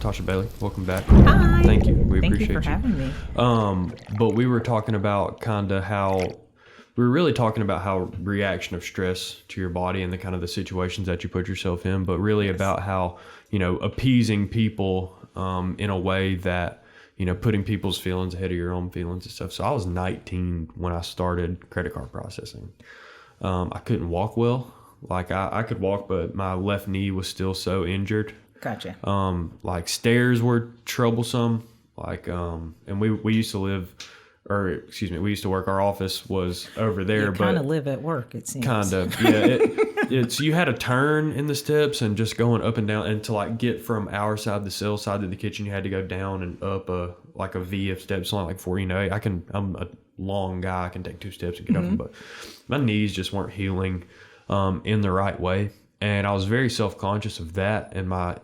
Tosha Bailey, welcome back. Hi. Thank you. We Thank appreciate you for having me. But we were talking about how reaction of stress to your body and the kind of the situations that you put yourself in, but really about how, appeasing people in a way that, putting people's feelings ahead of your own feelings and stuff. So I was 19 when I started credit card processing. I couldn't walk well. Like I could walk, but my left knee was still so injured. Gotcha. Like stairs were troublesome. And we used to we used to work. Our office was over there, You kind of live at work, it seems. kind of, yeah. It's you had a turn in the steps and just going up and down, and to like get from our side, the sales side, to the kitchen, you had to go down and up a V of steps, something like 4. I'm a long guy. I can take 2 steps and get up them, but my knees just weren't healing in the right way. And I was very self-conscious of that and my,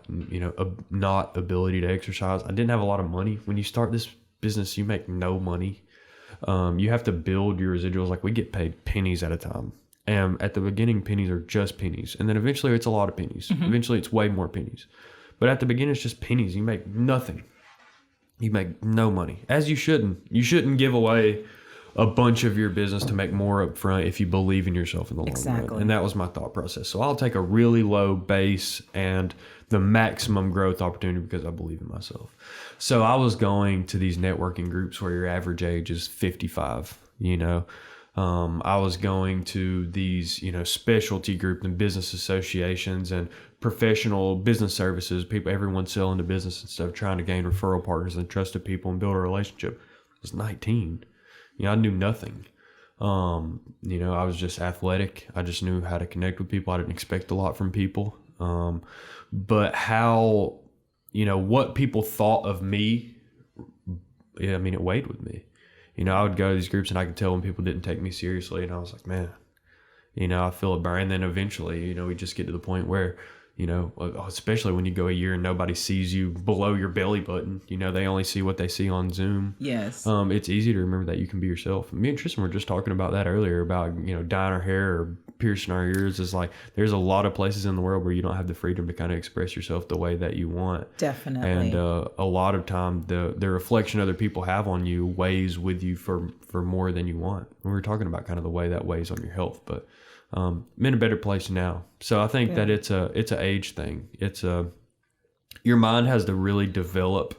not ability to exercise. I didn't have a lot of money. When you start this business, you make no money. You have to build your residuals. Like we get paid pennies at a time. And at the beginning, pennies are just pennies. And then eventually it's a lot of pennies. Eventually it's way more pennies. But at the beginning, it's just pennies. You make nothing. You make no money. As you shouldn't. You shouldn't give away a bunch of your business to make more up front if you believe in yourself in the long run. And that was my thought process. So I'll take a really low base and the maximum growth opportunity because I believe in myself. So I was going to these networking groups where your average age is 55, I was going to these, specialty groups and business associations and professional business services, everyone selling to business and stuff, trying to gain referral partners and trusted people and build a relationship. I was 19. I knew nothing. I was just athletic. I just knew how to connect with people. I didn't expect a lot from people. But how, what people thought of me, it weighed with me. I would go to these groups and I could tell when people didn't take me seriously. And I was like, man, I feel it burn. And then eventually, we just get to the point where, especially when you go a year and nobody sees you below your belly button, they only see what they see on Zoom. Yes. It's easy to remember that you can be yourself. Me and Tristan were just talking about that earlier about, dyeing our hair or piercing our ears. Is like, there's a lot of places in the world where you don't have the freedom to kind of express yourself the way that you want. Definitely. And a lot of time, the reflection other people have on you weighs with you for more than you want. We were talking about kind of the way that weighs on your health, but I'm in a better place now. So I think that it's an age thing. Your mind has to really develop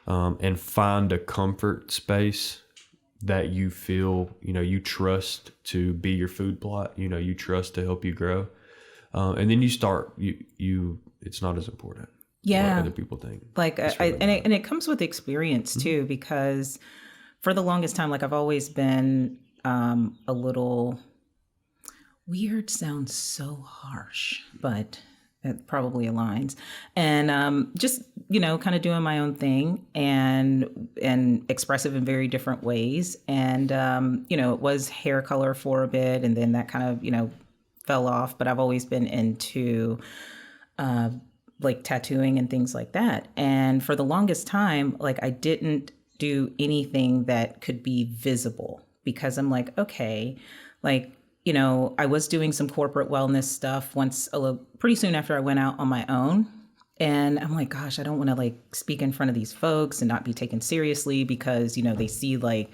and find a comfort space that you feel, you trust to be your food plot, you trust to help you grow. And then you start, it's not as important. Yeah. What other people think. And it comes with experience too, because for the longest time, I've always been a little... Weird sounds so harsh, but it probably aligns. And just, kind of doing my own thing and expressive in very different ways. And, it was hair color for a bit, and then that kind of, fell off. But I've always been into tattooing and things like that. And for the longest time, I didn't do anything that could be visible because I'm like, okay, I was doing some corporate wellness stuff pretty soon after I went out on my own. And I'm like, gosh, I don't want to speak in front of these folks and not be taken seriously because, they see I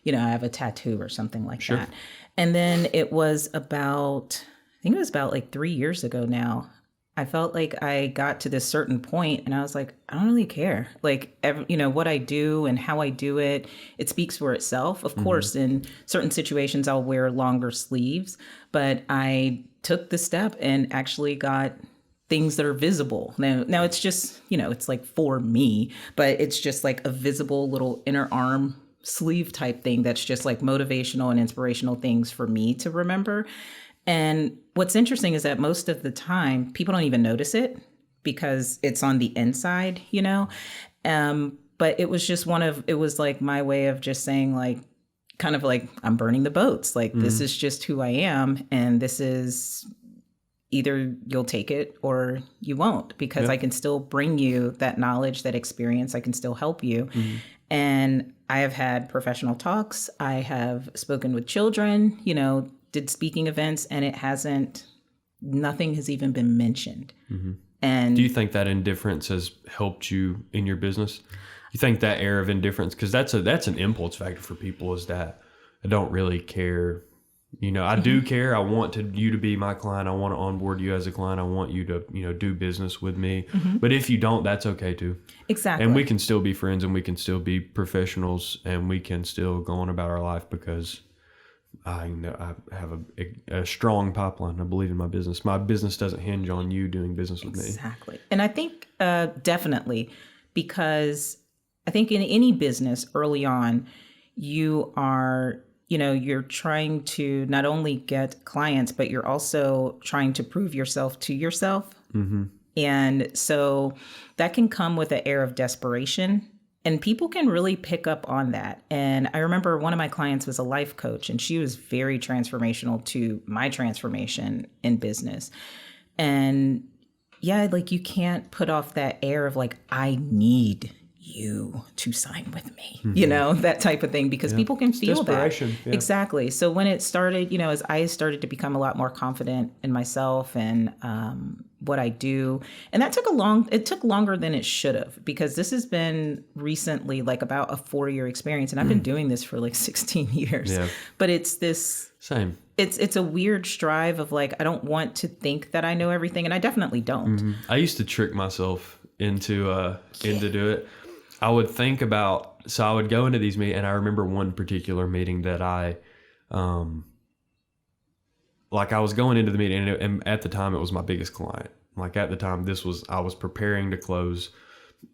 have a tattoo or something like that. And then it was about 3 years ago now. I felt like I got to this certain point and I was like, I don't really care. What I do and how I do it, it speaks for itself. Of course, in certain situations, I'll wear longer sleeves, but I took the step and actually got things that are visible. Now it's just, it's for me, but it's just a visible little inner arm sleeve type thing. That's just motivational and inspirational things for me to remember. And what's interesting is that most of the time people don't even notice it because it's on the inside, but it was just my way of just saying I'm burning the boats. This is just who I am. And this is either you'll take it or you won't, because I can still bring you that knowledge, that experience. I can still help you. And I have had professional talks. I have spoken with children, did speaking events, and nothing has even been mentioned. And do you think that indifference has helped you in your business? You think that air of indifference, because that's an impulse factor for people, is that I don't really care. I do care. I want you to be my client. I want to onboard you as a client. I want you to, do business with me. But if you don't, that's okay too. Exactly. And we can still be friends, and we can still be professionals, and we can still go on about our life, because I have a strong pipeline. I believe in my business. My business doesn't hinge on you doing business with me. Exactly. And I think definitely, because I think in any business early on, you are, you're trying to not only get clients, but you're also trying to prove yourself to yourself. Mm-hmm. And so that can come with an air of desperation. And people can really pick up on that. And I remember one of my clients was a life coach, and she was very transformational to my transformation in business. And yeah, like, you can't put off that air of like, I need you to sign with me, that type of thing, because people can feel that. Yeah. Exactly. So when it started, as I started to become a lot more confident in myself and what I do, and that it took longer than it should have, because this has been recently like about a 4-year experience, and I've been doing this for like 16 years. Yeah. But it's this same. It's a weird strive of like, I don't want to think that I know everything, and I definitely don't. Mm-hmm. I used to trick myself into do it. I would think about, so I would go into these meetings, and I remember one particular meeting that I was going into the meeting, and at the time it was my biggest client. Like, at the time, I was preparing to close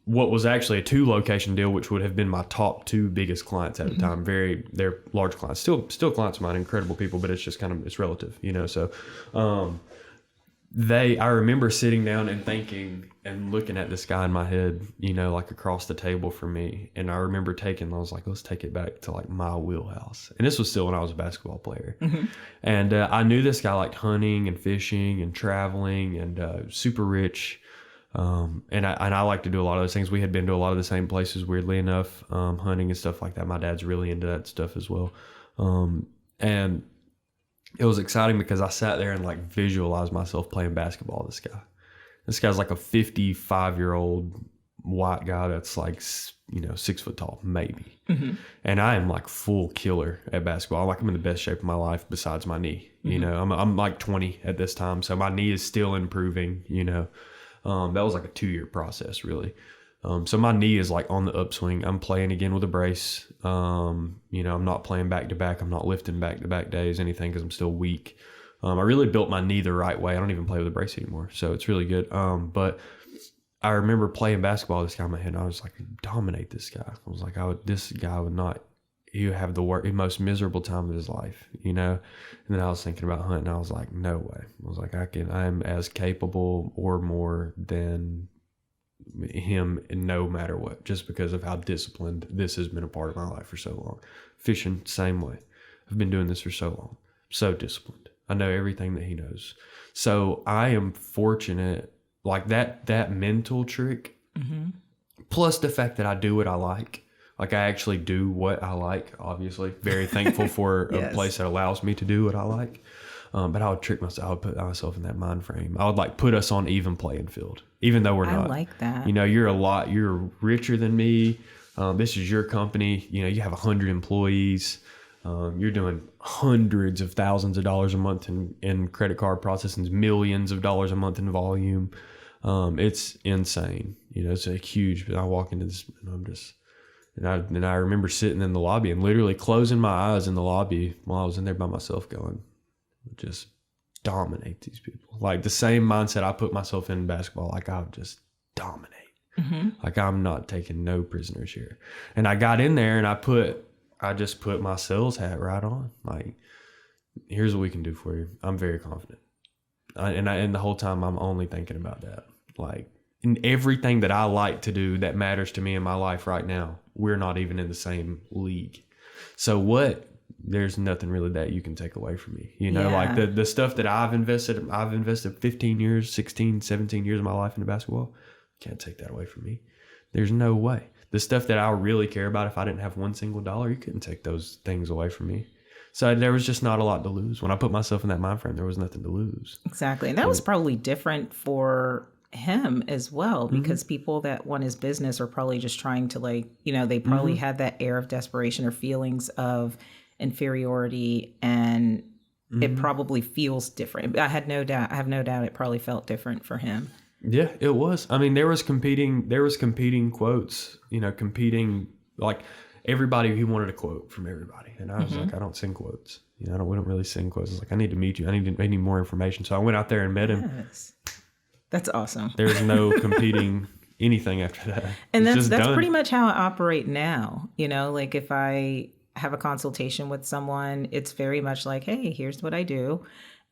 what was actually a 2-location deal, which would have been my top 2 biggest clients at the time. They're large clients, still clients of mine, incredible people, but it's just it's relative, So, I remember sitting down and thinking and looking at this guy in my head, like across the table from me. And I remember I was like, let's take it back to like my wheelhouse. And this was still when I was a basketball player. Mm-hmm. And I knew this guy liked hunting and fishing and traveling and super rich. And I like to do a lot of those things. We had been to a lot of the same places, weirdly enough, hunting and stuff like that. My dad's really into that stuff as well. And it was exciting because I sat there and like visualized myself playing basketball with this guy. This guy's like a 55-year-old white guy that's like, 6 foot tall, maybe. Mm-hmm. And I am like full killer at basketball. I'm in the best shape of my life besides my knee. Mm-hmm. I'm like 20 at this time, so my knee is still improving. That was like a 2-year process, really. So my knee is like on the upswing. I'm playing again with a brace. I'm not playing back to back. I'm not lifting back to back days, anything, because I'm still weak. I really built my knee the right way. I don't even play with a brace anymore, so it's really good. But I remember playing basketball with this guy in my head, and I was like, dominate this guy. I was like, this guy would not. He would have the most miserable time of his life, And then I was thinking about hunting. I was like, no way. I was like, I am as capable or more than him, no matter what, just because of how disciplined this has been a part of my life for so long. Fishing, same way. I've been doing this for so long. So disciplined. I know everything that he knows. So I am fortunate, like that mental trick, mm-hmm. plus the fact that I do what I like. Like, I actually do what I like, obviously. Very thankful for yes. a place that allows me to do what I like. But I would trick myself. I would put myself in that mind frame. I would like put us on even playing field, even though we're not. I like that. You're richer than me. This is your company. You have 100 employees. You're doing hundreds of thousands of dollars a month in credit card processing, millions of dollars a month in volume. It's insane. It's a huge, but I walk into this and I'm just, and I remember sitting in the lobby and literally closing my eyes in the lobby while I was in there by myself going, just dominate these people. Like the same mindset I put myself in basketball, like I would just dominate. Mm-hmm. Like I'm not taking no prisoners here. And I got in there and I just put my sales hat right on. Like, here's what we can do for you. I'm very confident. And the whole time I'm only thinking about that. Like, in everything that I like to do that matters to me in my life right now, we're not even in the same league. So there's nothing really that you can take away from me. Like the stuff that I've invested 15 years, 16, 17 years of my life into basketball. Can't take that away from me. There's no way. The stuff that I really care about, if I didn't have one single dollar, you couldn't take those things away from me. So there was just not a lot to lose. When I put myself in that mind frame, there was nothing to lose. Exactly. And that was probably different for him as well, because people that want his business are probably just trying to like, they probably had that air of desperation or feelings of inferiority, and it probably feels different. I have no doubt it probably felt different for him. Yeah, it was. I mean, there was competing quotes, competing, like everybody, he wanted a quote from everybody. And I was like, I don't send quotes. We don't really send quotes. I was like, I need to meet you. I need more information. So I went out there and met him. Yes. That's awesome. There's no competing anything after that. And that's pretty much how I operate now. Like if I have a consultation with someone, it's very much like, hey, here's what I do.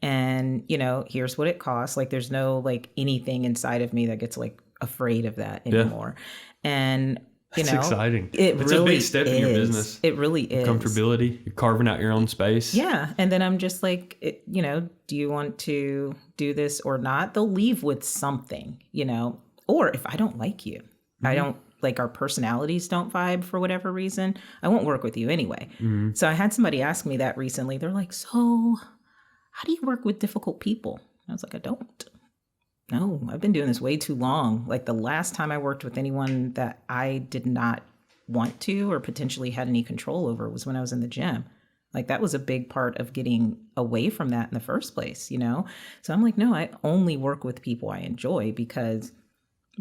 And, here's what it costs. Like there's no like anything inside of me that gets like afraid of that anymore. Yeah. And, it's exciting. It's really a big step in your business. It really is. Comfortability. You're carving out your own space. Yeah. And then I'm just like, do you want to do this or not? They'll leave with something, or if I don't like you, I don't like our personalities don't vibe for whatever reason, I won't work with you anyway. So I had somebody ask me that recently. They're like, so how do you work with difficult people? I was like, I don't. No, I've been doing this way too long. Like the last time I worked with anyone that I did not want to or potentially had any control over was when I was in the gym. Like that was a big part of getting away from that in the first place, So I'm like, no, I only work with people I enjoy, because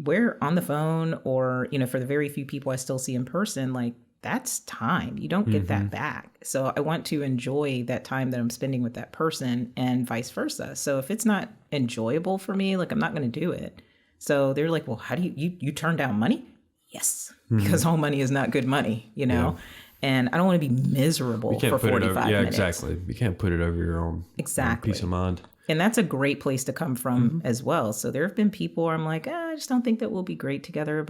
we're on the phone or, for the very few people I still see in person, like that's time. You don't get that back. So I want to enjoy that time that I'm spending with that person and vice versa. So if it's not enjoyable for me, like I'm not going to do it. So they're like, well, how do you turn down money? Yes, because all money is not good money, Yeah. And I don't want to be miserable for 45 minutes. Yeah, exactly. You can't put it over your own peace of mind. And that's a great place to come from as well. So there have been people where I'm like, I just don't think that we'll be great together,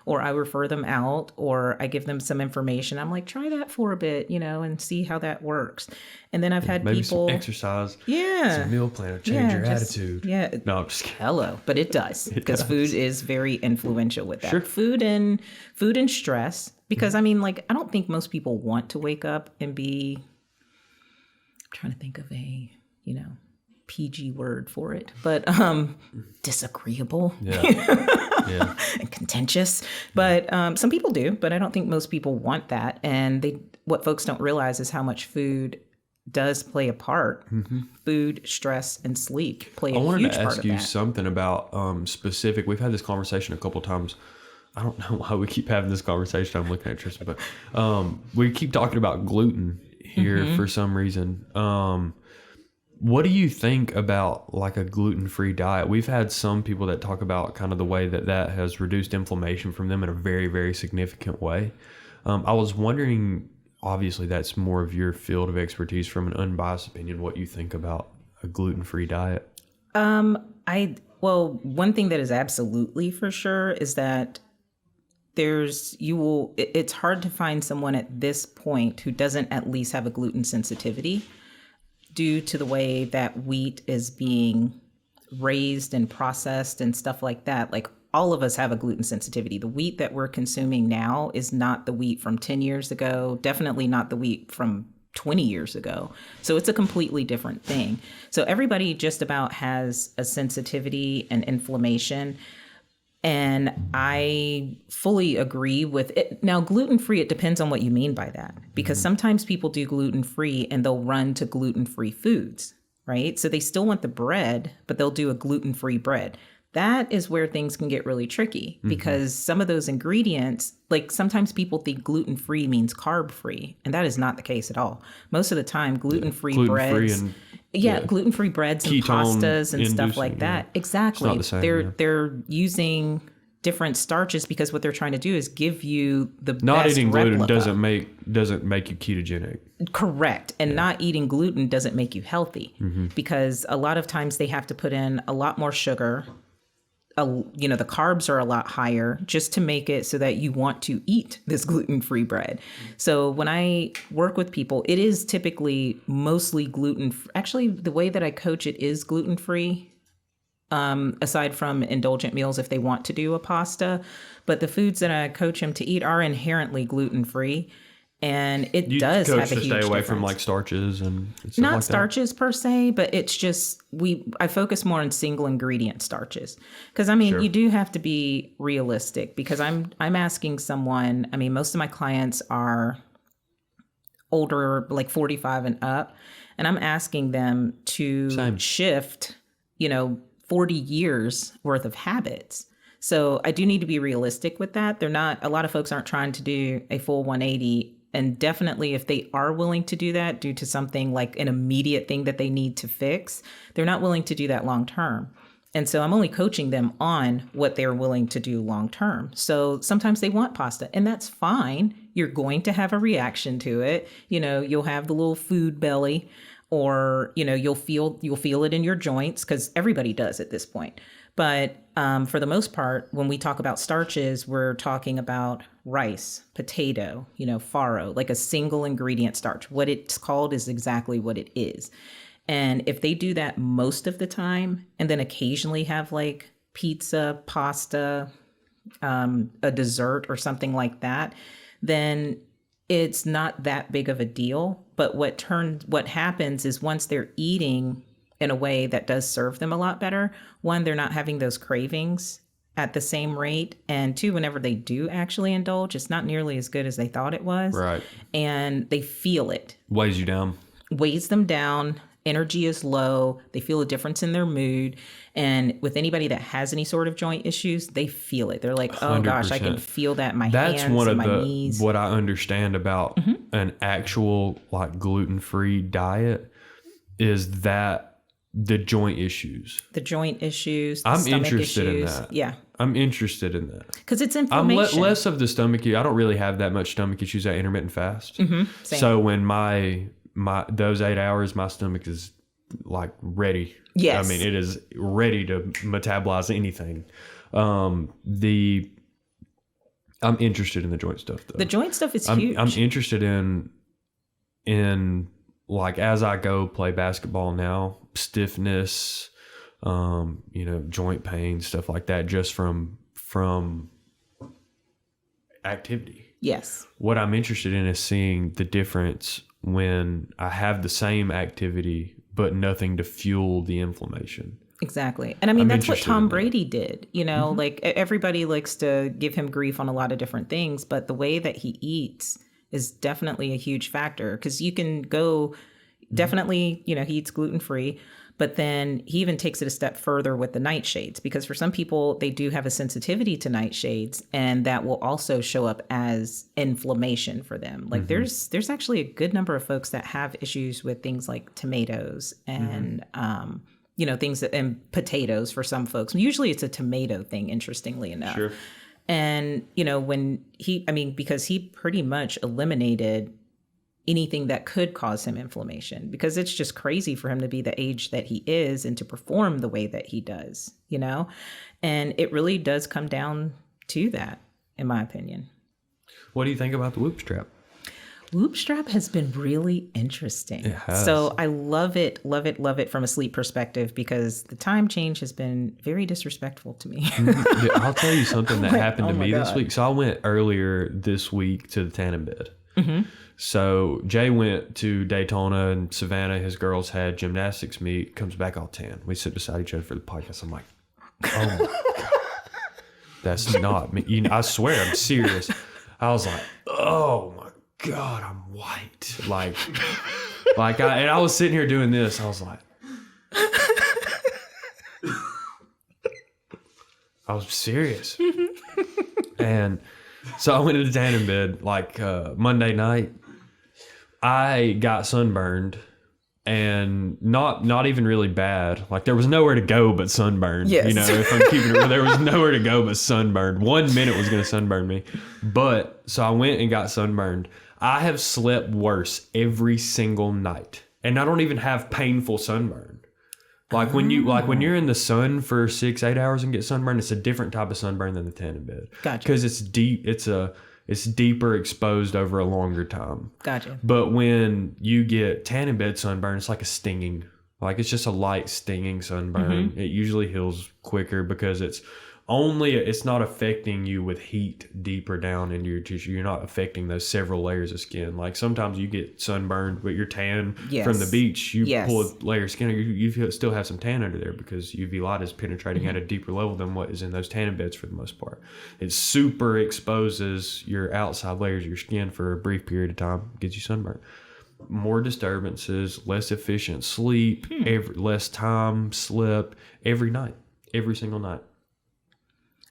or I refer them out, or I give them some information. I'm like, try that for a bit, and see how that works. And then I've had maybe people. Some exercise. Yeah. Some meal plan, change your attitude. Yeah. No, I'm just kidding. Hello. But it does, because food is very influential with that. Sure. Food and stress. Because I mean, like, I don't think most people want to wake up and be, I'm trying to think of a, PG word for it, but disagreeable, yeah. And contentious. But some people do, but I don't think most people want that. And what folks don't realize is how much food does play a part. Food, stress, and sleep play a huge part of that. I wanted to ask you something about specific. We've had this conversation a couple times. I don't know why we keep having this conversation. I'm looking at Tristan, but we keep talking about gluten here for some reason. What do you think about like a gluten-free diet? We've had some people that talk about kind of the way that has reduced inflammation from them in a very, very significant way. I was wondering, obviously that's more of your field of expertise, from an unbiased opinion, what you think about a gluten-free diet. Well, one thing that is absolutely for sure is that it's hard to find someone at this point who doesn't at least have a gluten sensitivity, due to the way that wheat is being raised and processed and stuff like that. Like all of us have a gluten sensitivity. The wheat that we're consuming now is not the wheat from 10 years ago, definitely not the wheat from 20 years ago. So it's a completely different thing. So everybody just about has a sensitivity and inflammation. And I fully agree with it. Now, gluten-free, it depends on what you mean by that, because sometimes people do gluten-free and they'll run to gluten-free foods, right? So they still want the bread, but they'll do a gluten-free bread. That is where things can get really tricky, because some of those ingredients, like sometimes people think gluten-free means carb-free, and that is not the case at all. Most of the time, gluten-free breads, gluten-free breads and pastas and stuff like that. Yeah. Exactly. It's not the same, they're using different starches because what they're trying to do is give you the not best eating gluten replica. doesn't make you ketogenic. Correct. And not eating gluten doesn't make you healthy, because a lot of times they have to put in a lot more sugar. The carbs are a lot higher just to make it so that you want to eat this gluten-free bread. So when I work with people, it is typically mostly gluten. Actually, the way that I coach it is gluten-free, aside from indulgent meals if they want to do a pasta. But the foods that I coach them to eat are inherently gluten-free. And it You does coach have a to huge stay away difference. from like starches and stuff Not like starches per se, but it's just I focus more on single ingredient starches because I mean Sure. you do have to be realistic because I'm asking someone. I mean, most of my clients are older, like 45 and up, and I'm asking them to Same. shift, 40 years worth of habits. So I do need to be realistic with that. A lot of folks aren't trying to do a full 180. And definitely if they are willing to do that due to something like an immediate thing that they need to fix, they're not willing to do that long term. And so I'm only coaching them on what they're willing to do long term. So sometimes they want pasta, and that's fine. You're going to have a reaction to it. You'll have the little food belly, or you'll feel it in your joints because everybody does at this point. But for the most part, when we talk about starches, we're talking about rice, potato, farro, like a single ingredient starch. What it's called is exactly what it is. And if they do that most of the time, and then occasionally have like pizza, pasta, a dessert or something like that, then it's not that big of a deal. But what happens is once they're eating in a way that does serve them a lot better, one, they're not having those cravings at the same rate. And two, whenever they do actually indulge, it's not nearly as good as they thought it was. Right. And they feel it. Weighs you down. Weighs them down. Energy is low. They feel a difference in their mood. And with anybody that has any sort of joint issues, they feel it. They're like, oh gosh, I can feel that in my That's hands one and of my knees. what I understand about an actual like gluten-free diet is that the joint issues. The joint issues. I'm stomach interested in issues. that. Yeah. I'm interested in that. Because it's I'm inflammation. less of the stomach. I don't really have that much stomach issues at intermittent fast. Same. So when my those 8 hours, my stomach is like ready. Yes. I mean, it is ready to metabolize anything. I'm interested in the joint stuff though. The joint stuff is huge. I'm interested in like as I go play basketball now, stiffness, joint pain, stuff like that, just from activity. Yes. What I'm interested in is seeing the difference when I have the same activity but nothing to fuel the inflammation. Exactly. And I mean, that's what interested Tom in that. Brady did. Like everybody likes to give him grief on a lot of different things, but the way that he eats is definitely a huge factor because you can go definitely, he eats gluten free, but then he even takes it a step further with the nightshades because for some people, they do have a sensitivity to nightshades and that will also show up as inflammation for them. Like there's actually a good number of folks that have issues with things like tomatoes and, things and potatoes for some folks. Usually it's a tomato thing, interestingly enough. Sure. And, because he pretty much eliminated anything that could cause him inflammation because it's just crazy for him to be the age that he is and to perform the way that he does, and it really does come down to that, in my opinion. What do you think about the Whoop strap? Whoop strap has been really interesting. It has. So I love it from a sleep perspective because the time change has been very disrespectful to me. I'll tell you something that happened to me this God. week. So I went earlier this week to the tanning bed. So Jay went to Daytona and Savannah. His girls had gymnastics meet. Comes back all tan. We sit beside each other for the podcast. I'm like, oh my God. That's not me. I swear, I'm serious. I was like, oh my God, I'm white. I was sitting here doing this. I was like, I was serious. And so I went to the tanning bed Monday night. I got sunburned and not even really bad. Like there was nowhere to go but sunburn. Yes. If I'm keeping it real, there was nowhere to go but sunburned. 1 minute was going to sunburn me. But so I went and got sunburned. I have slept worse every single night. And I don't even have painful sunburn. When you're in the sun for 6-8 hours and get sunburned, it's a different type of sunburn than the tanning bed. Gotcha. Because it's deep. It's deeper exposed over a longer time. Gotcha. But when you get tanning bed sunburn, it's like a stinging. It's just a light stinging sunburn. It usually heals quicker because it's only it's not affecting you with heat deeper down into your tissue. You're not affecting those several layers of skin. Like sometimes you get sunburned, but you're tan from the beach. You pull a layer of skin, you still have some tan under there because UV light is penetrating at a deeper level than what is in those tanning beds for the most part. It super exposes your outside layers of your skin for a brief period of time, gets you sunburned. More disturbances, less efficient sleep, less time slip every night, every single night.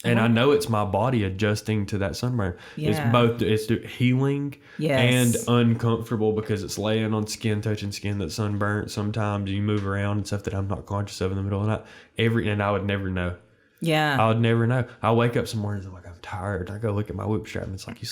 And I know it's my body adjusting to that sunburn. Yeah. It's healing and uncomfortable because it's laying on skin, touching skin that's sunburnt. Sometimes you move around and stuff that I'm not conscious of in the middle of the night. And I would never know. Yeah. I would never know. I wake up some mornings, I'm like, I'm tired. I go look at my whip strap and it's like, you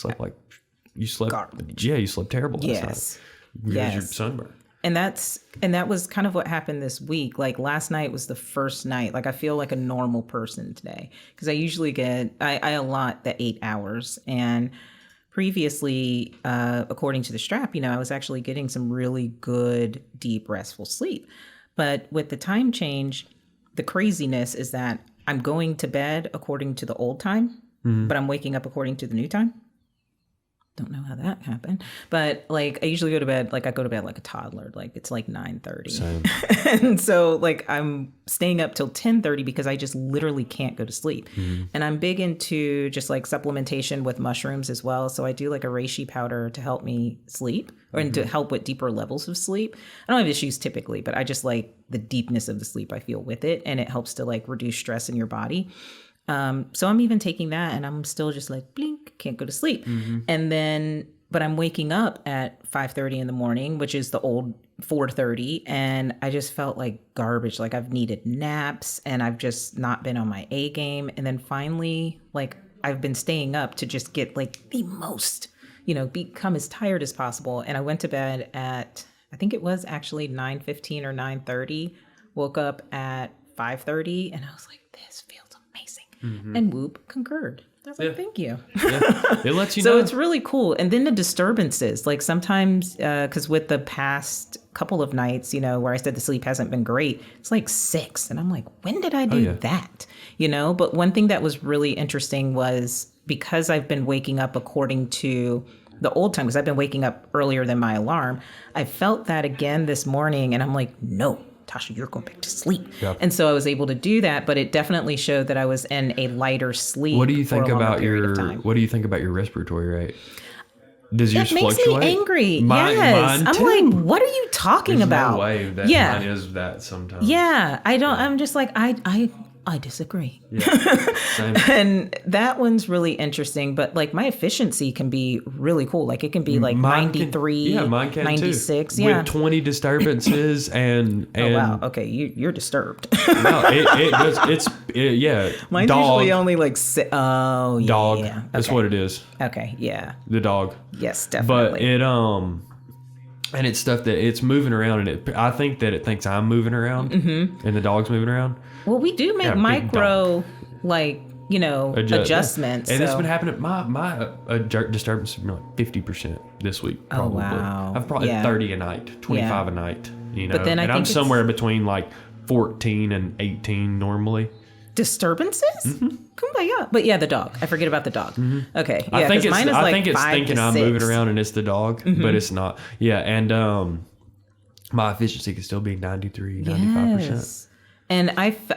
slept garbage. Yeah, you slept terrible last night. Because you're sunburned. And that was kind of what happened this week. Like last night was the first night. Like I feel like a normal person today because I usually I allot the 8 hours. And previously, according to the strap, I was actually getting some really good, deep, restful sleep. But with the time change, the craziness is that I'm going to bed according to the old time, but I'm waking up according to the new time. Don't know how that happened, but like I usually go to bed, like I go to bed like a toddler, like it's like 9:30. Same. And so like I'm staying up till 10:30 because I just literally can't go to sleep. And I'm big into just like supplementation with mushrooms as well. So I do like a reishi powder to help me sleep or to help with deeper levels of sleep. I don't have issues typically, but I just like the deepness of the sleep I feel with it. And it helps to like reduce stress in your body. So I'm even taking that and I'm still just like, blink, can't go to sleep. And then, but I'm waking up at 5:30 in the morning, which is the old 4:30. And I just felt like garbage. Like I've needed naps and I've just not been on my A game. And then finally, like I've been staying up to just get like the most, become as tired as possible. And I went to bed at, I think it was actually 9:15 or 9:30, woke up at 5:30 and I was like, this feels amazing. And Whoop concurred. I was like, thank you. It lets you know. So it's really cool. And then the disturbances, like sometimes, because with the past couple of nights, where I said the sleep hasn't been great, it's like 6. And I'm like, when did I do that? But one thing that was really interesting was because I've been waking up according to the old time, because I've been waking up earlier than my alarm, I felt that again this morning. And I'm like, no, Tosha, you're going back to sleep. Yep. And so I was able to do that, but it definitely showed that I was in a lighter sleep. What do you think about your respiratory rate? Does yours fluctuate? It makes me angry. Yes. Mine I'm too. like, what are you talking about? No way that mine is that sometimes. Yeah. I'm just like, I disagree. Yeah, same. And that one's really interesting, but like my efficiency can be really cool. Like it can be like 93, mine can 96. Too. Yeah. With 20 disturbances and oh wow. Okay. You're disturbed. No, yeah. Mine's dog. usually only like, oh yeah. Dog. Yeah. Okay. That's what it is. Okay. Yeah. The dog. Yes, definitely. But and it's stuff that it's moving around and I think that it thinks I'm moving around and the dog's moving around. Well, we do make micro, like, adjustments. And it's been happening. My disturbance has been like 50% this week, probably. Oh, wow. I've probably 30 a night, 25 a night, But then and I'm somewhere between like 14 and 18 normally. Disturbances? Kumbaya. But yeah, the dog. I forget about the dog. Okay. Yeah, I think it's, mine is like it's 5 thinking to I'm 6. moving around and it's the dog, but it's not. Yeah. And my efficiency could still be 93, 95%. Yes. And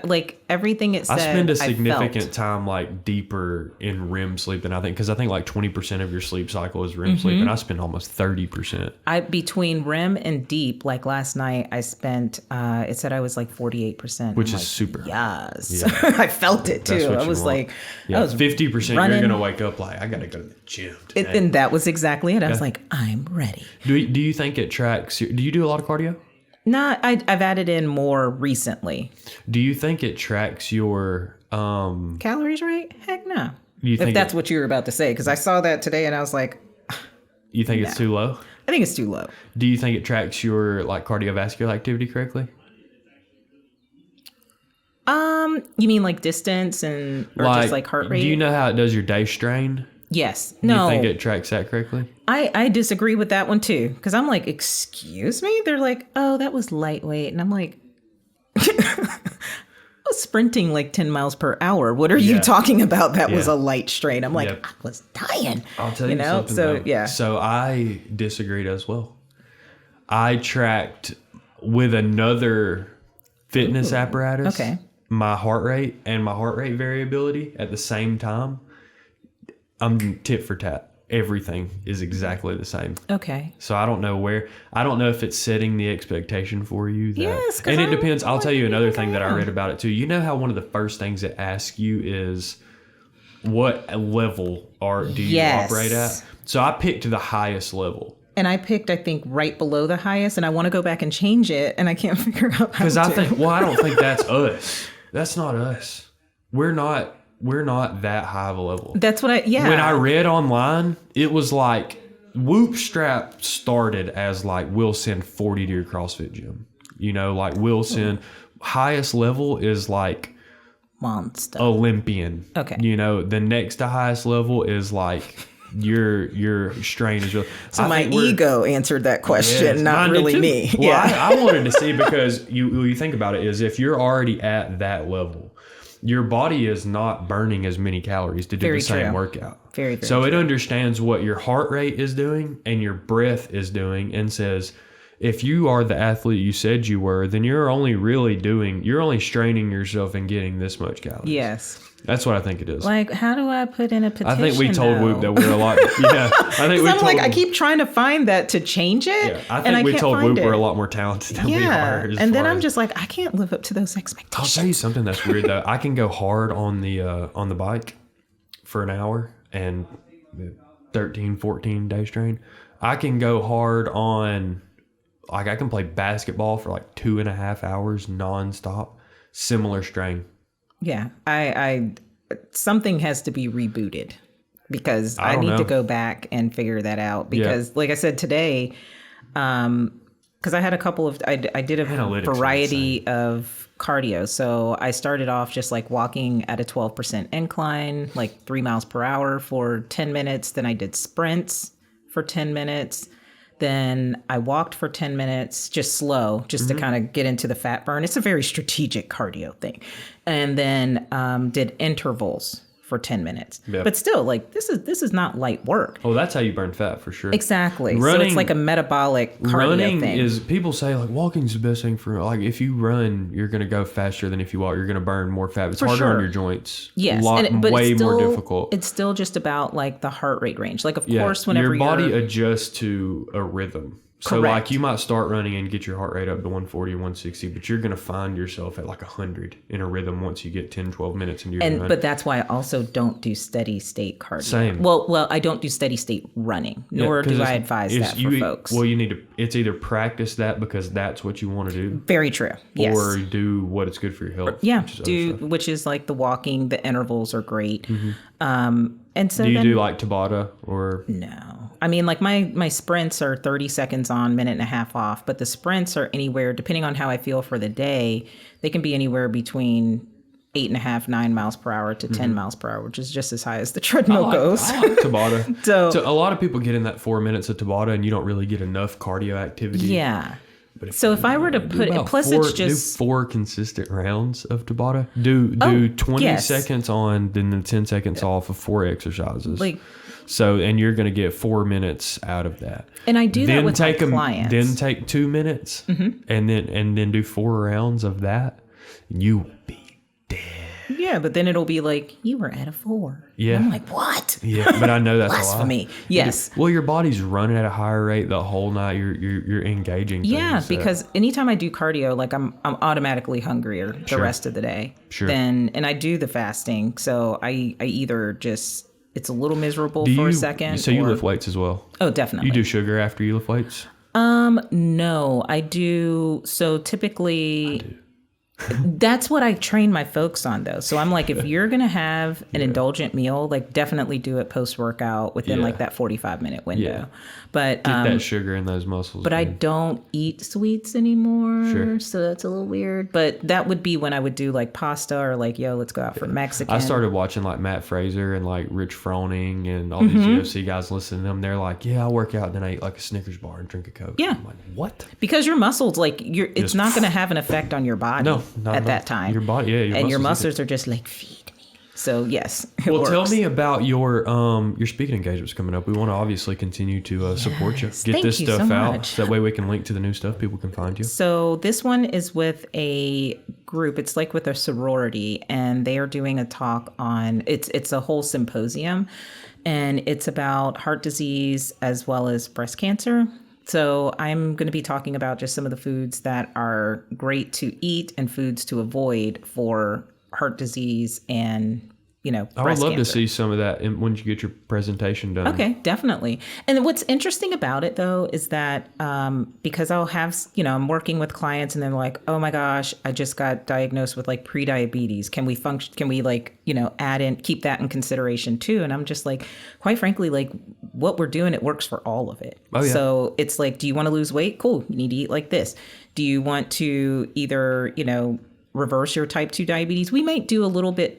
like everything it said, I spend a significant time like deeper in REM sleep than I think, because I think like 20% of your sleep cycle is REM sleep, and I spend almost 30%. Between REM and deep, like last night, I spent. It said I was like 48%, which is like, super. Yes, yeah. I felt it too. I was like, I was 50%. You're gonna wake up like I gotta go to the gym today. And that was exactly it. I was like, I'm ready. Do you think it tracks? Do you do a lot of cardio? No, I've added in more recently. Do you think it tracks your calories right? Heck no. If that's what you were about to say, because I saw that today and I was like, you think it's too low? I think it's too low. Do you think it tracks your like cardiovascular activity correctly? You mean like distance or just like heart rate? Do you know how it does your day strain? Yes. No. Do you think it tracks that correctly? I disagree with that one too, because I'm like, excuse me? They're like, oh, that was lightweight. And I'm like, was sprinting like 10 miles per hour. What are you talking about? That was a light strain. I'm like, I was dying. I'll tell you something. So, though. So I disagreed as well. I tracked with another fitness apparatus. Okay. My heart rate and my heart rate variability at the same time. I'm tit for tat. Everything is exactly the same. Okay. So I don't know if it's setting the expectation for you. That, yes. And it depends. I'll tell you another thing that I read about it too. You know how one of the first things it asks you is what level do you operate at? So I picked the highest level. And I picked, I think, right below the highest, and I want to go back and change it, and I can't figure out how to. Because I don't think that's us. That's not us. We're not that high of a level. That's what When I read online, it was like Whoop Strap started as like we'll send 40 to your CrossFit gym. You know, like we'll send highest level is like monster Olympian. Okay. You know, the next to highest level is like your strain is real. So my ego answered that question, not really me. Well, I wanted to see, because you think about it, is if you're already at that level, your body is not burning as many calories to do the same workout. Very, very so true. It understands what your heart rate is doing and your breath is doing, and says, if you are the athlete you said you were, then you're only straining yourself and getting this much calories. Yes. That's what I think it is. Like, how do I put in a petition? I think we told Whoop that we're a lot. Yeah, I keep trying to find that to change it. Yeah, I think we told Whoop we're a lot more talented than we are. And then I'm just like, I can't live up to those expectations. I'll tell you something that's weird though. I can go hard on the bike for an hour and 13, 14 day strain. I can go hard on, like, I can play basketball for like 2.5 hours nonstop. Similar strain. Yeah, I something has to be rebooted, because I need to go back and figure that out, because like I said today, because I had a couple of, I did a variety of cardio. So I started off just like walking at a 12% incline, like 3 miles per hour for 10 minutes. Then I did sprints for 10 minutes. Then I walked for 10 minutes, just slow, just to kind of get into the fat burn. It's a very strategic cardio thing. And then did intervals for 10 minutes. Yep. But still, like, this is not light work. Oh, that's how you burn fat, for sure. Exactly. Running, so it's like a metabolic cardio thing. Is, people say, like, walking's the best thing for, like, if you run, you're going to go faster than if you walk. You're going to burn more fat. It's harder on your joints. Yes. But way more difficult. It's still just about, like, the heart rate range. Like, of course, whenever your body adjusts to a rhythm. So, like, you might start running and get your heart rate up to 140, 160, but you're going to find yourself at like 100 in a rhythm once you get 10, 12 minutes into your run. But that's why I also don't do steady state cardio. Same. Well, I don't do steady state running, nor do I advise that for folks. Well, you need to, it's either practice that because that's what you want to do. Very true. Yes. Or do what is good for your health. Yeah. Which is like the walking, the intervals are great. And so do you do like Tabata or? No. I mean, like my sprints are 30 seconds on, minute and a half off, but the sprints are anywhere, depending on how I feel for the day, they can be anywhere between 8.5, 9 miles per hour to 10 miles per hour, which is just as high as the treadmill goes. I like Tabata. So a lot of people get in that 4 minutes of Tabata and you don't really get enough cardio activity. Yeah. But if I were to put it, plus it's just do 4 consistent rounds of Tabata. Do 20 seconds on, then the 10 seconds off of 4 exercises. And you're going to get 4 minutes out of that. And I do that with my clients. Then take 2 minutes, and then do 4 rounds of that. You will be dead. Yeah, but then it'll be like, you were at a 4. Yeah. And I'm like, what? Yeah, but I know that's blasphemy. Yes. Well, your body's running at a higher rate the whole night. You're engaging. Yeah, because anytime I do cardio, like I'm automatically hungrier the rest of the day. Sure. And I do the fasting, so I either just, it's a little miserable for a second. So you lift weights as well? Oh, definitely. You do sugar after you lift weights? No, I do. So typically, that's what I train my folks on, though. So I'm like, if you're going to have an indulgent meal, like definitely do it post-workout within like that 45-minute window. Yeah. But get that sugar in those muscles. But I don't eat sweets anymore. Sure. So that's a little weird. But that would be when I would do like pasta or like, yo, let's go out for Mexican. I started watching like Matt Fraser and like Rich Froning and all these UFC guys, listening to them. They're like, yeah, I work out and then I eat like a Snickers bar and drink a Coke. Yeah. I'm like, what? Because your muscles, like it's not going to have an effect on your body. No. not at that time. Your body, yeah, and your muscles muscles are just like, feed me. So yes, well, tell me about your speaking engagements coming up. We want to obviously continue to support you, get this stuff out. So that way we can link to the new stuff. People can find you. So this one is with a group. It's like with a sorority, and they are doing a talk on. It's a whole symposium, and it's about heart disease as well as breast cancer. So I'm going to be talking about just some of the foods that are great to eat and foods to avoid for heart disease and, I would love to see some of that when you get your presentation done. Okay, definitely. And what's interesting about it, though, is that because I'll have, I'm working with clients and they're like, oh my gosh, I just got diagnosed with like pre-diabetes. Can we function? Can we add in, keep that in consideration too? And I'm just like, quite frankly, like what we're doing, it works for all of it. Oh, yeah. So it's like, do you want to lose weight? Cool. You need to eat like this. Do you want to either, reverse your type 2 diabetes? We might do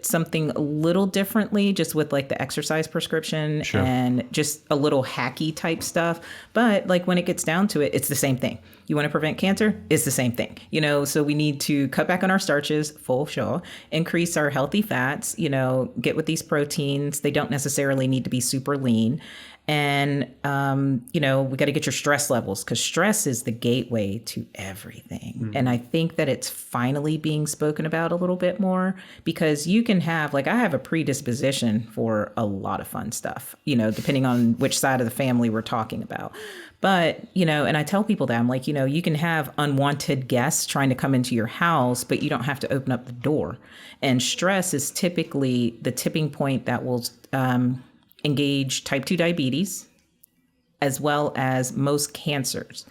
something a little differently just with like the exercise prescription. Sure. And just a little hacky type stuff. But like when it gets down to it, it's the same thing. You want to prevent cancer? It's the same thing. So we need to cut back on our starches, full sure, increase our healthy fats, get with these proteins. They don't necessarily need to be super lean. And, we got to get your stress levels because stress is the gateway to everything. Mm-hmm. And I think that it's finally being spoken about a little bit more because you can have, I have a predisposition for a lot of fun stuff, depending on which side of the family we're talking about. But, and I tell people that I'm like, you can have unwanted guests trying to come into your house, but you don't have to open up the door. And stress is typically the tipping point that will, engage type 2 diabetes, as well as most cancers,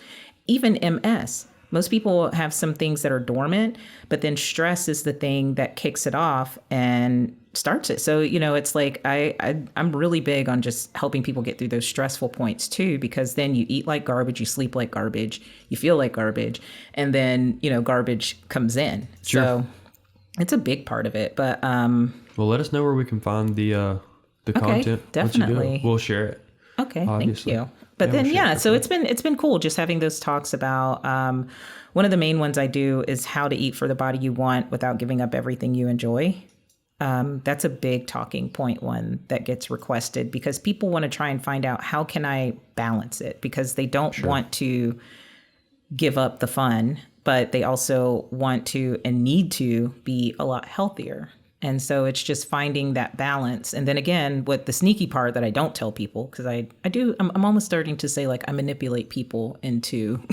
even MS. Most people have some things that are dormant, but then stress is the thing that kicks it off and starts it. So, it's like I'm really big on just helping people get through those stressful points too, because then you eat like garbage, you sleep like garbage, you feel like garbage, and then, garbage comes in. Sure. So it's a big part of it. But well, let us know where we can find the content. Definitely. We'll share it. Okay, obviously. Thank you. But so it's been cool just having those talks about one of the main ones I do is how to eat for the body you want without giving up everything you enjoy. That's a big talking point one that gets requested because people want to try and find out how can I balance it because they don't want to give up the fun, but they also want to and need to be a lot healthier. And so it's just finding that balance. And then again, what the sneaky part that I don't tell people, because I'm almost starting to say I manipulate people into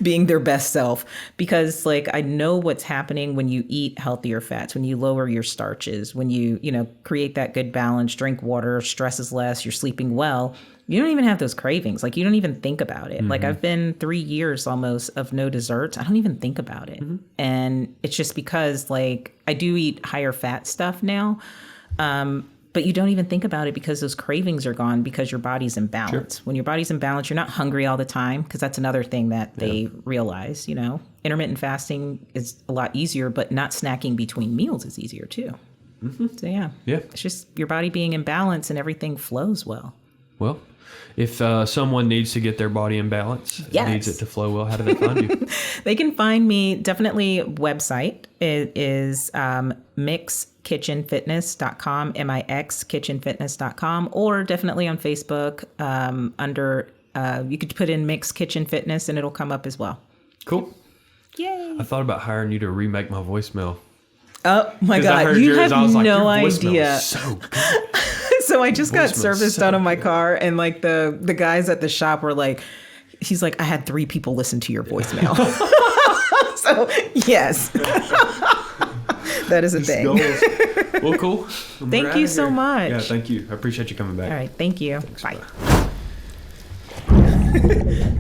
being their best self because I know what's happening when you eat healthier fats, when you lower your starches, when you, create that good balance, drink water, stress is less, you're sleeping well. You don't even have those cravings. You don't even think about it. Mm-hmm. I've been 3 years almost of no desserts. I don't even think about it. Mm-hmm. And it's just because I do eat higher fat stuff now. But you don't even think about it because those cravings are gone because your body's in balance. Sure. When your body's in balance, you're not hungry all the time because that's another thing that they realize, intermittent fasting is a lot easier, but not snacking between meals is easier too. Mm-hmm. So it's just your body being in balance and everything flows well. Well, if someone needs to get their body in balance, needs it to flow well, how do they find you? They can find me definitely website. It is mixkitchenfitness.com, mixkitchenfitness.com, or definitely on Facebook under, you could put in Mix Kitchen Fitness and it'll come up as well. Cool. Yay. I thought about hiring you to remake my voicemail. Oh my God, you have no idea. So good. So I just got service done on my car and the guys at the shop were he's like, I had 3 people listen to your voicemail. So yes, that is a thing. Well, cool. Thank you so much. Yeah, thank you. I appreciate you coming back. All right. Thank you. Thanks, bye.